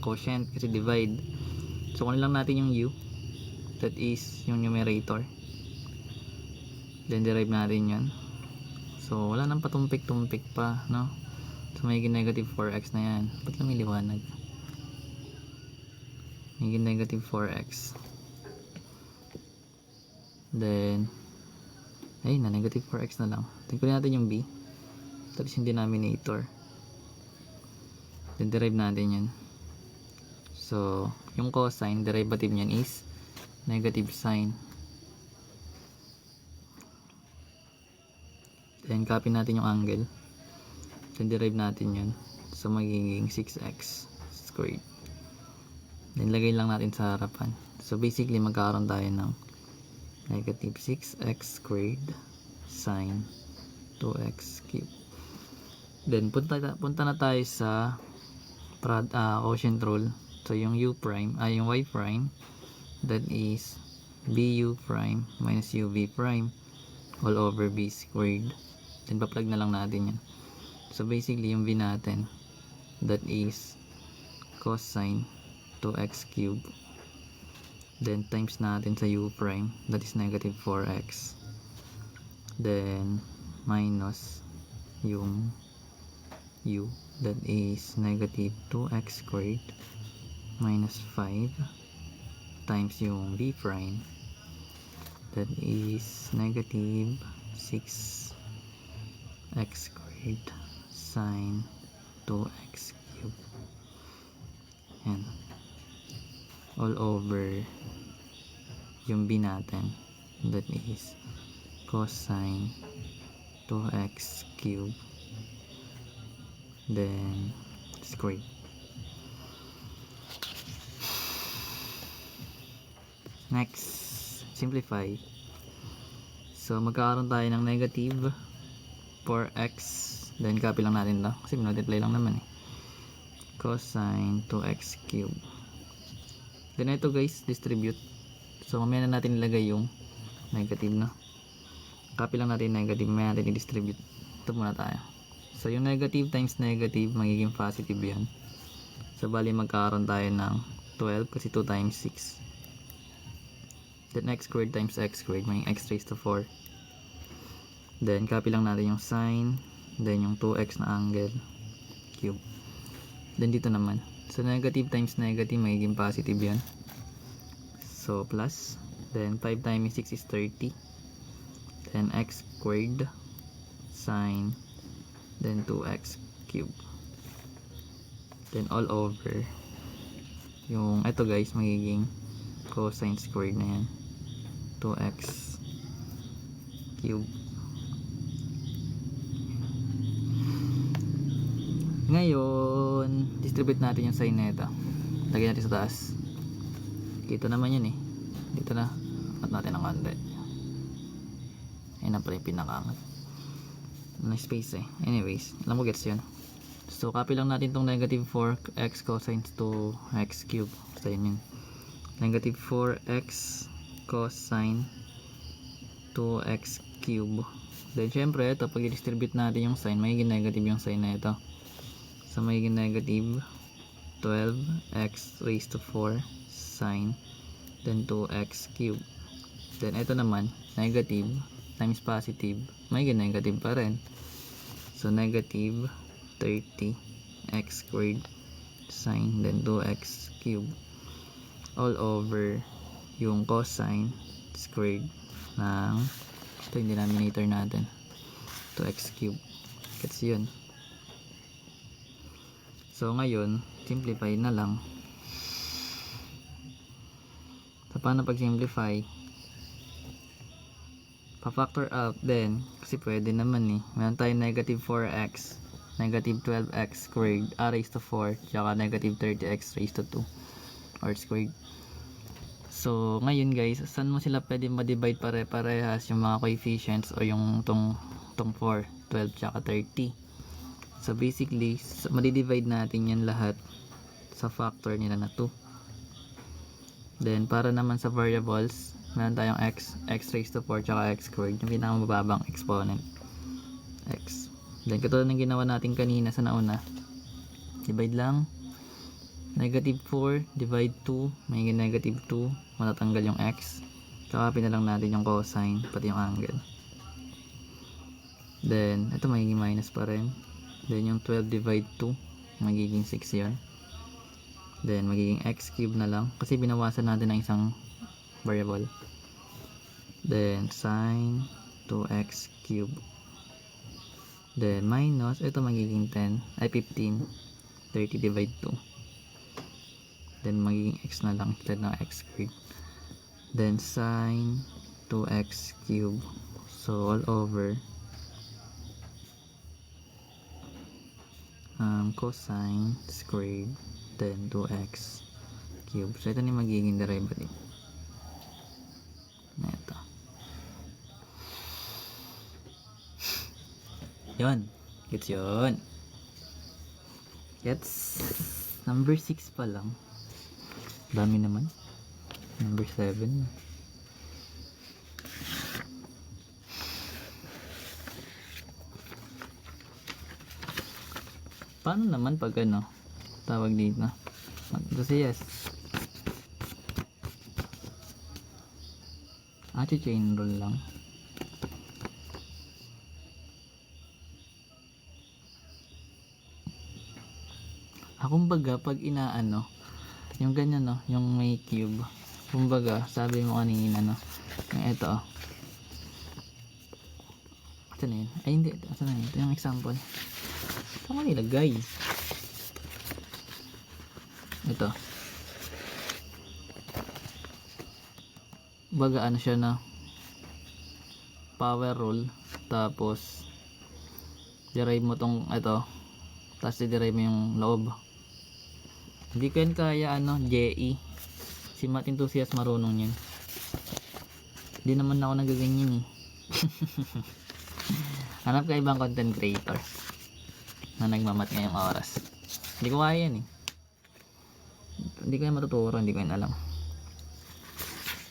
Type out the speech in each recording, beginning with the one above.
quotient kasi divide. So kunin lang natin yung u, that is yung numerator, then derive natin yan. So wala nang patumpik-tumpik pa, no? So magiging negative 4x na yan. Ba't lang may liwanag? Magiging negative 4x, then ay na negative 4x na lang. Tingnan natin yung b, that is yung denominator, then derive natin yan. So yung cosine, derivative niyan is negative sine. Then copy natin yung angle, then derive natin yun. So magiging 6x squared, then lagay lang natin sa harapan. So basically magkakaroon tayo ng negative 6x squared sine 2x cubed. Then punta na tayo sa quotient rule. So yung u prime yung y prime, that is bu prime minus uv prime all over b squared. Then pa-plug na lang natin yan. So basically yung v natin, that is cosine 2x cubed, then times natin sa u prime, that is negative 4x, then minus yung u, that is negative 2x squared minus 5 times yung v prime, that is negative 6x squared sine 2x cubed, and all over yung b natin, that is cosine 2x cubed, then squared. Next, simplify. So magkakaroon tayo ng negative 4x, then copy lang natin to kasi multiply lang naman cosine 2x cubed. Then ito guys, distribute. So mamaya na natin ilagay yung negative, no? Copy lang natin negative, mamaya natin i-distribute. Ito muna tayo. So yung negative times negative, magiging positive yan. So bali magkakaroon tayo ng 12 kasi 2 times 6. Then x squared times x squared, magiging x raised to 4. Then copy lang natin yung sign, then yung 2x na angle cube. Then dito naman, so negative times negative, magiging positive yan. So plus, then 5 times 6 is 30, then x squared sine, then 2x cube, then all over yung ito guys, magiging cosine squared na yan, 2x cube. Ngayon distribute natin yung sine nito, lagyan natin sa taas. Kita naman yun dito na, angat natin ang konti. Ayun na pala yung pinakaangat na space anyways, alam mo gets yun. So copy lang natin tong negative 4x cosine 2x cube. So yun negative 4x cosine 2x cube. Then syempre ito, pag i-distribute natin yung sign, magiging negative yung sign na ito. So magiging negative 12x raised to 4 sine, then 2x cube. Then ito naman, negative times positive, magiging negative pa rin. So negative 30x squared sine, then 2x cube, all over yung cosine squared ng ito yung denominator natin, 2x cube. Kasi yun. So ngayon simplify na lang. So paano pag simplify? Pa-factor out din kasi pwede naman meron tayong negative 4x, negative 12x squared raised to 4, tsaka negative 30x raised to 2 or squared. So ngayon guys, saan mo sila pwede ma-divide pare-parehas yung mga coefficients o yung tong 4, 12 tsaka 30? So basically, madi-divide natin yan lahat sa factor nila na 2. Then para naman sa variables, meron tayong x raised to 4 tsaka x squared, yung pinakamababang exponent, x. Then katulad ng ginawa natin kanina sa nauna, divide lang, Negative 4 divide 2, magiging negative 2, matatanggal yung x. Kakapin na lang natin yung cosine, pati yung angle. Then, ito magiging minus pa rin. Then, yung 12 divide 2, magiging 6 yun. Then, magiging x cube na lang, kasi binawasan natin ng isang variable. Then, sine 2x cube. Then, minus, ito magiging 10, ay 15, 30 divide 2. Then, magiging x na lang instead ng x squared. Then, sine 2x cube. So, all over cosine squared, then 2x cube. So, ito na yung magiging derivative. Na ito. Yun. Gets yun. Gets. Number 6 pa lang. Dami naman. Number 7. Paano naman pag ano? Tawag dito. Kasi yes. Chain rule lang. Kumbaga pag inaano yung ganyan no, yung may cube, kumbaga sabi mo kanina no, yung ito ito na yun, ay hindi, ito na yun, ito yung example, ito ko nilagay, ito baga ano siya na power rule, tapos derive mo tong ito, tapos i-derive mo yung loob. Hindi ko yan kaya ano, JE. Si Math Enthusiast marunong yan. Hindi naman ako nagaganyan eh. Hanap ka ibang content creator na nagmamat ngayong oras. Hindi ko kaya yan eh. Hindi ko yan matuturo, hindi ko yan alam.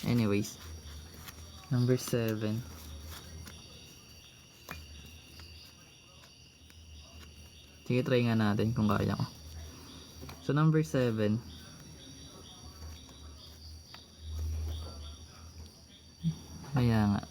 Anyways, number 7. Sige, try nga natin kung kaya ko. So, number 7. Kaya nga.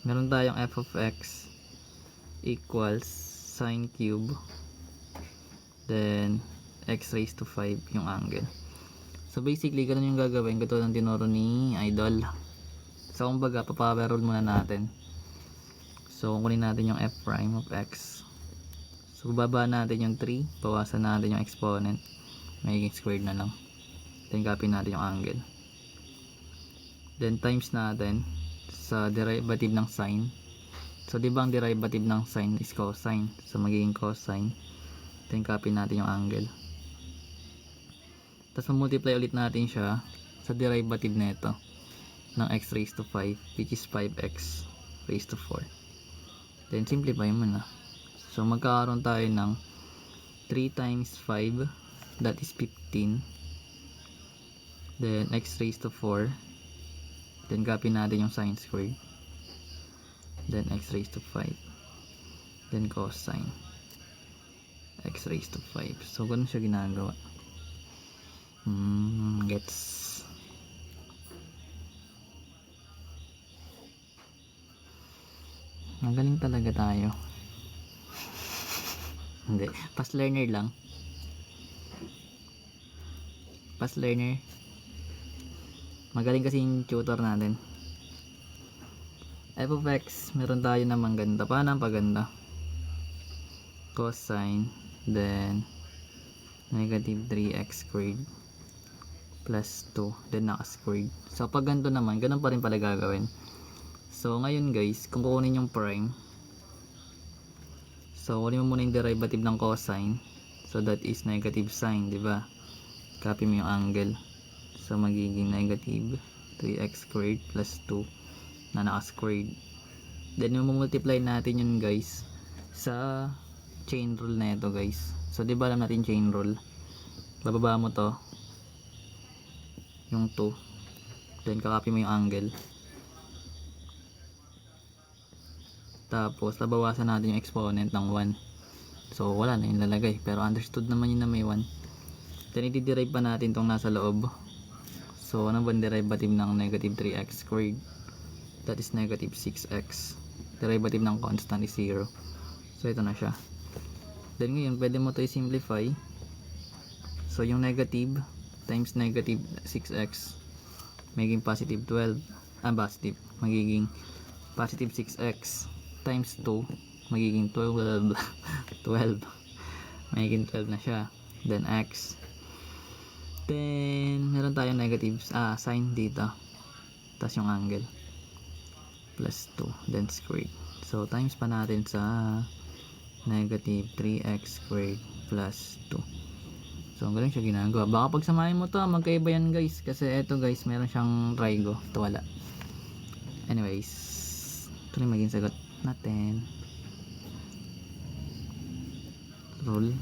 Meron tayong f of x equals sine cube. Then, x raised to 5 yung angle. So, basically, ganun yung gagawin. Katulad ng tinuro ni Idol. So, kumbaga, papower rule muna natin. So, kunin natin yung f prime of x. So, bababa natin yung 3, bawasan natin yung exponent, magiging squared na lang. Then, copy natin yung angle. Then, times natin sa derivative ng sine. So, di ba ang derivative ng sine is cosine? So, magiging cosine. Then, copy natin yung angle. Tapos, multiply ulit natin siya sa derivative nito ng x raised to 5, which is 5x raised to 4. Then, simplify mo na. So, magkakaroon tayo ng 3 times 5, that is 15. Then, x raised to 4. Then, copy natin yung sine squared. Then, x raised to 5. Then, cosine. X raised to 5. So, ganun siya ginagawa. Gets. Magaling talaga tayo. Hindi, fast learner lang. Fast learner. Magaling kasi yung tutor natin. F of x, meron tayo namang ganda. Paano ang paganda? Cosine, then negative 3x squared plus 2, then naka-squared. So, pag ganito naman, ganun pa rin pala gagawin. So, ngayon guys, kung kukunin yung prime, so, kunin mo muna yung derivative ng cosine. So, that is negative sine, di ba? Copy mo yung angle. So, magiging negative 3x squared plus 2 na naka-squared. Then, multiply natin yun guys sa chain rule na ito guys. So, di ba alam natin chain rule? Bababa mo to, yung 2. Then, kakopy mo yung angle. Tapos, babawasan natin yung exponent ng 1. So, wala na yung lalagay. Pero, understood naman yun na may 1. Then i-derive pa natin tong nasa loob. So ano ba ang derivative ng negative 3x squared? That is negative 6x. Derivative ng constant is 0. So ito na siya. Then ngayon pwede mo to i-simplify. So yung negative times negative 6x magiging positive 12. Positive. Magiging positive 6x times 2 magiging 12. 12. Magiging 12 na siya. Then x. Then meron tayong negatives. Sign dito. Tapos yung angle. Plus 2. Then squared. So times pa natin sa negative 3x squared plus 2. So ang galing siya ginagawa. Baka pagsamahin mo to, magkaiba yan guys. Kasi eto guys, meron siyang trigo. Ito wala. Anyways, ito na maging sagot natin. Rule.